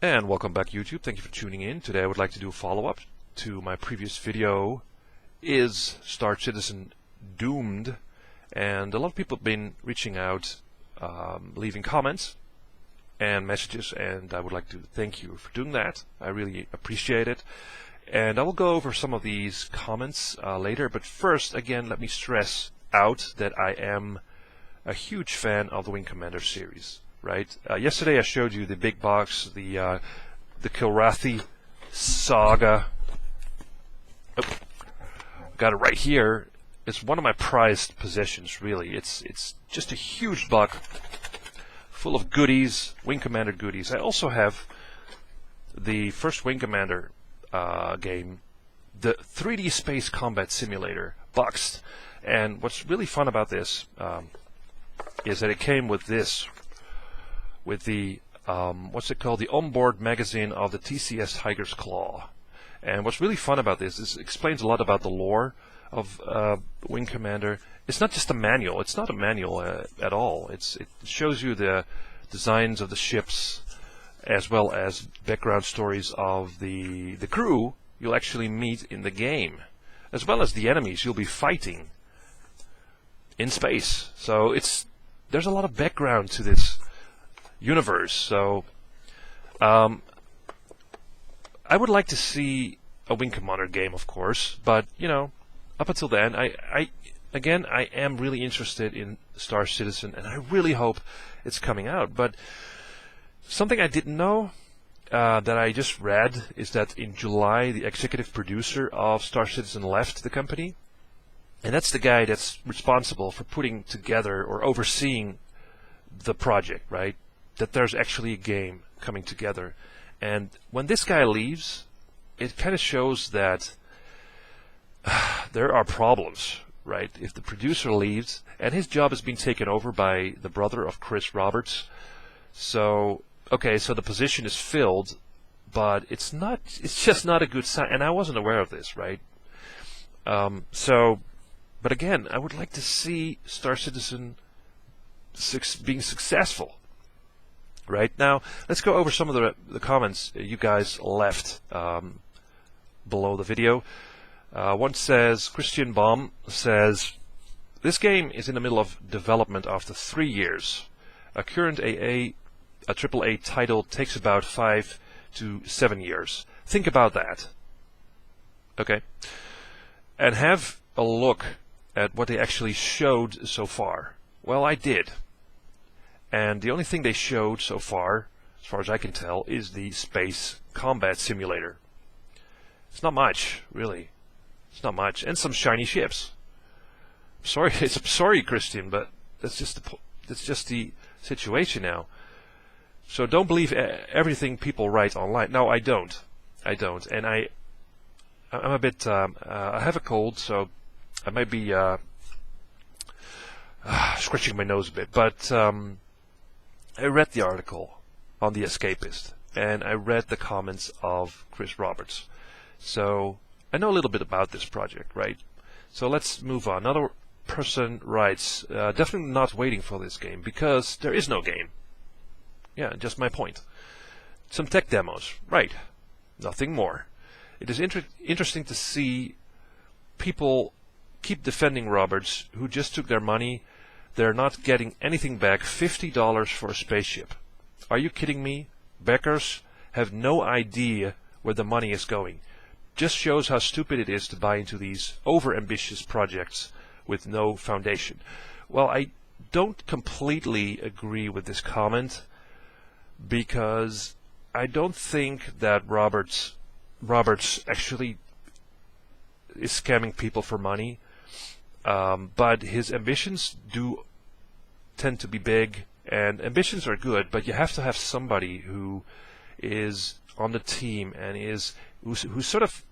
And welcome back, YouTube. Thank you for tuning in. Today I would like to do a follow-up to my previous video, Is Star Citizen Doomed? And a lot of people have been reaching out, leaving comments and messages, and I would like to thank you for doing that. I really appreciate it. And I will go over some of these comments later, but first, again, let me stress out that I am a huge fan of the Wing Commander series. Right. Yesterday I showed you the big box, the Kilrathi saga. Oh, got it right here. It's one of my prized possessions. Really, it's just a huge box full of goodies, Wing Commander goodies. I also have the first Wing Commander game, the 3D Space Combat Simulator, boxed. And what's really fun about this is that it came with this. With the, what's it called, the onboard magazine of the TCS Tiger's Claw. And what's really fun about this is it explains a lot about the lore of Wing Commander. It's not just a manual. It's not a manual at all. It shows you the designs of the ships as well as background stories of the crew you'll actually meet in the game, as well as the enemies you'll be fighting in space. So there's a lot of background to this universe. So I would like to see a Wing Commander game, of course, but you know, up until then, I am really interested in Star Citizen, and I really hope it's coming out. But something I didn't know that I just read is that in July the executive producer of Star Citizen left the company, and that's the guy that's responsible for putting together or overseeing the project, right? That there's actually a game coming together. And when this guy leaves, it kind of shows that there are problems, right? If the producer leaves, and his job has been taken over by the brother of Chris Roberts, so, okay, so the position is filled, but it's just not a good sign, and I wasn't aware of this, right? But again, I would like to see Star Citizen being successful. Right now, let's go over some of the comments you guys left below the video. One says, Christian Baum says, this game is in the middle of development after 3 years. A current AAA title takes about 5 to 7 years. Think about that. Okay. And have a look at what they actually showed so far. Well, I did. And the only thing they showed so far as I can tell, is the Space Combat Simulator. It's not much, really. It's not much. And some shiny ships. Sorry, Christian, but that's just the situation now. So don't believe everything people write online. No, I don't. And I'm a bit, I have a cold, so I might be scratching my nose a bit. But I read the article on The Escapist, and I read the comments of Chris Roberts. So I know a little bit about this project, right? So let's move on. Another person writes, definitely not waiting for this game, because there is no game. Yeah, just my point. Some tech demos, right. Nothing more. It is interesting to see people keep defending Roberts, who just took their money. They're not getting anything back. $50 for a spaceship. Are you kidding me? Backers have no idea where the money is going. Just shows how stupid it is to buy into these over-ambitious projects with no foundation. Well, I don't completely agree with this comment, because I don't think that Roberts actually is scamming people for money. But his ambitions do tend to be big, and ambitions are good, but you have to have somebody who is on the team and who sort of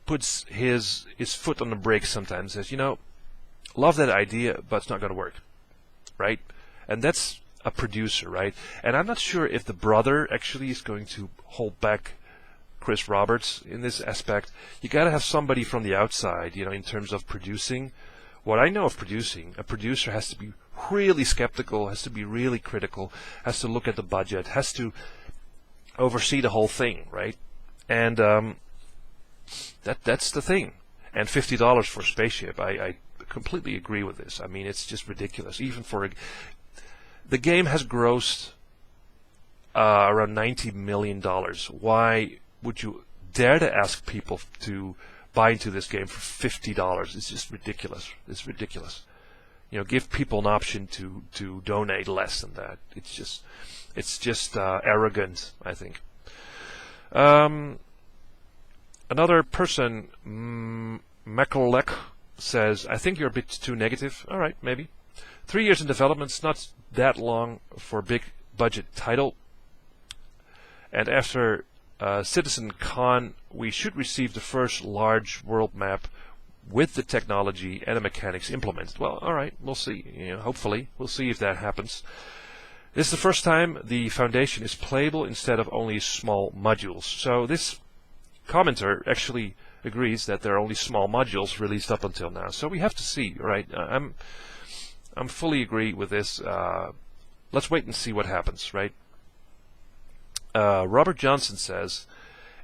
puts his foot on the brake sometimes, says, you know, love that idea, but it's not going to work, right? And that's a producer, right? And I'm not sure if the brother actually is going to hold back Chris Roberts in this aspect. You got to have somebody from the outside, you know, in terms of producing. What I know of producing, a producer has to be really skeptical, has to be really critical, has to look at the budget, has to oversee the whole thing, right? And that's the thing. And $50 for a spaceship, I completely agree with this. I mean, it's just ridiculous. Even for the game has grossed around $90 million. Why would you dare to ask people to buy into this game for $50? It's just ridiculous. It's ridiculous. You know, give people an option to donate less than that. It's just arrogant, I think. Another person, Michalek, says, I think you're a bit too negative. All right, maybe. 3 years in development's not that long for a big budget title. And after Citizen Con, we should receive the first large world map with the technology and the mechanics implemented. Well, all right, we'll see. You know, hopefully, we'll see if that happens. This is the first time the Foundation is playable instead of only small modules. So this commenter actually agrees that there are only small modules released up until now. So we have to see, right? I'm fully agree with this. Let's wait and see what happens, right? Robert Johnson says,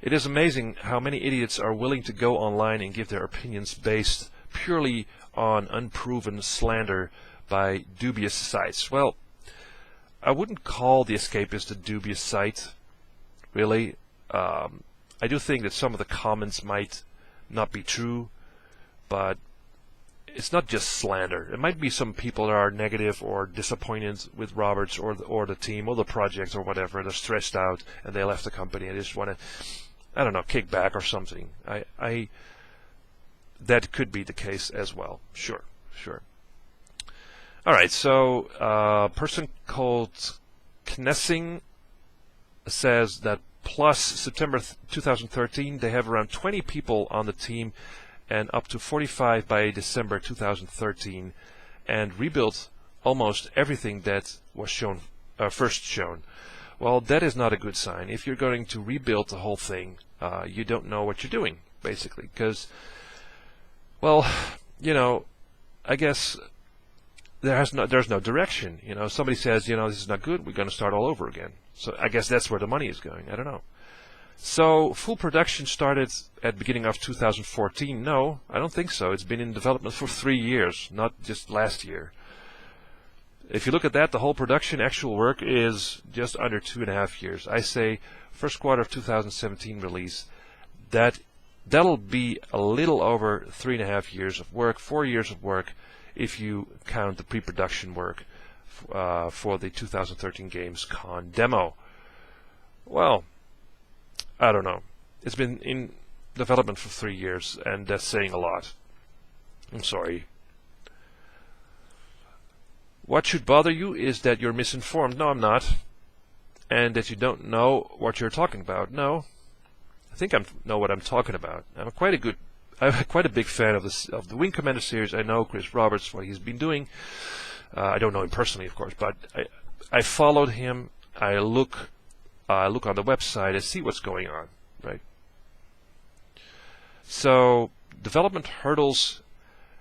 it is amazing how many idiots are willing to go online and give their opinions based purely on unproven slander by dubious sites. Well, I wouldn't call The Escapist a dubious site, really. I do think that some of the comments might not be true, but it's not just slander. It might be some people that are negative or disappointed with Roberts or the team or the project or whatever. They're stressed out and they left the company and they just want to, I don't know, kick back or something. That could be the case as well. Sure. All right, so a person called Knessing says that plus September 2013, they have around 20 people on the team and up to 45 by December 2013, and rebuilt almost everything that was first shown. Well, that is not a good sign. If you're going to rebuild the whole thing, you don't know what you're doing, basically, because, well, you know, I guess there's no direction. You know, somebody says, you know, this is not good, we're going to start all over again. So I guess that's where the money is going. I don't know. So full production started at beginning of 2014. No, I don't think so. It's been in development for 3 years, not just last year. If you look at that, the whole production actual work is just under 2.5 years. I say first quarter of 2017 release. That'll be a little over 3.5 years of work, 4 years of work, if you count the pre-production work for the 2013 Games Con demo. Well, I don't know. It's been in development for 3 years, and that's saying a lot. I'm sorry. What should bother you is that you're misinformed. No, I'm not. And that you don't know what you're talking about. No. I think I know what I'm talking about. I'm quite a big fan of the Wing Commander series. I know Chris Roberts, what he's been doing. I don't know him personally, of course, but I followed him. I look on the website. I see what's going on, right? So development hurdles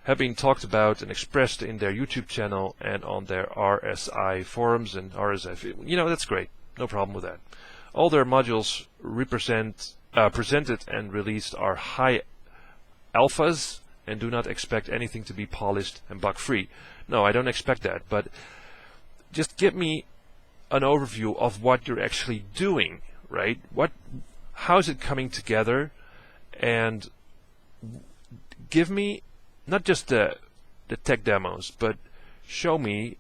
have been talked about and expressed in their YouTube channel and on their RSI forums and RSF. You know, that's great. No problem with that. All their modules presented and released are high alphas and do not expect anything to be polished and bug-free. No, I don't expect that, but just give me an overview of what you're actually doing, right? How is it coming together? And give me not just the tech demos, but show me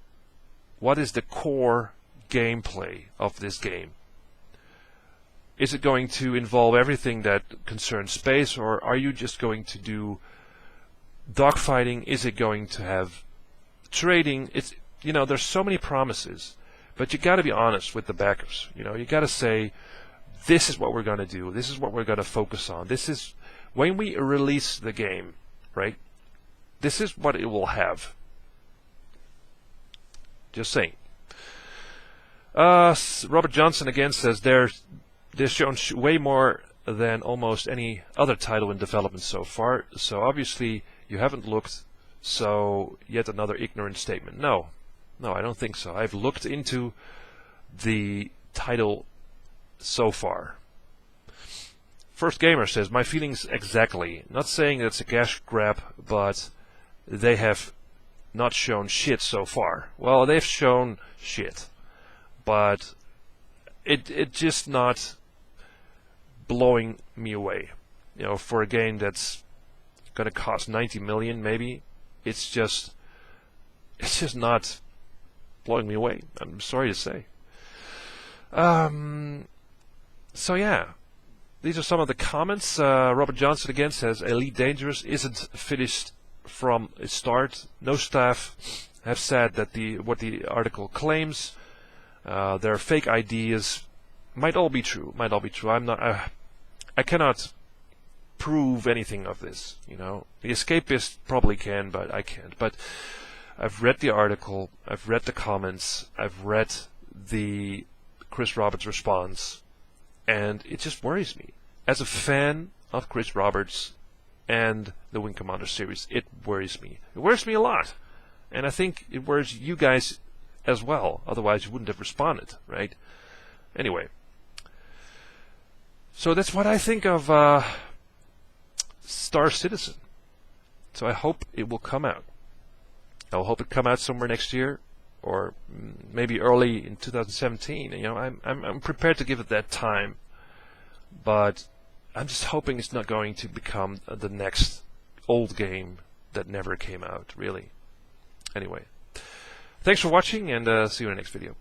what is the core gameplay of this game. Is it going to involve everything that concerns space, or are you just going to do dogfighting? Is it going to have trading? It's, you know, there's so many promises, but you got to be honest with the backers. You know, you got to say, this is what we're going to do. This is what we're going to focus on. This is when we release the game, right? This is what it will have. Just saying. Robert Johnson again says they're shown way more than almost any other title in development so far. So obviously you haven't looked. So yet another ignorant statement. No, I don't think so. I've looked into the title so far. First Gamer says, my feelings exactly. Not saying it's a cash grab, but they have not shown shit so far. Well, they've shown shit, but it just not blowing me away. You know, for a game that's gonna cost 90 million, maybe, it's just not blowing me away. I'm sorry to say. So yeah, these are some of the comments. Robert Johnson again says, Elite Dangerous isn't finished from its start. No staff have said that what the article claims. Their fake ideas might all be true. I'm not. I cannot prove anything of this. You know, the escapist probably can, but I can't. But I've read the article. I've read the comments. I've read the Chris Roberts response, and it just worries me. As a fan of Chris Roberts and the Wing Commander series, it worries me. It worries me a lot. And I think it worries you guys as well. Otherwise, you wouldn't have responded, right? Anyway. So that's what I think of Star Citizen. So I hope it will come out. I'll hope it come out somewhere next year, or maybe early in 2017. You know, I'm prepared to give it that time, but I'm just hoping it's not going to become the next old game that never came out, really. Anyway, thanks for watching, and see you in the next video.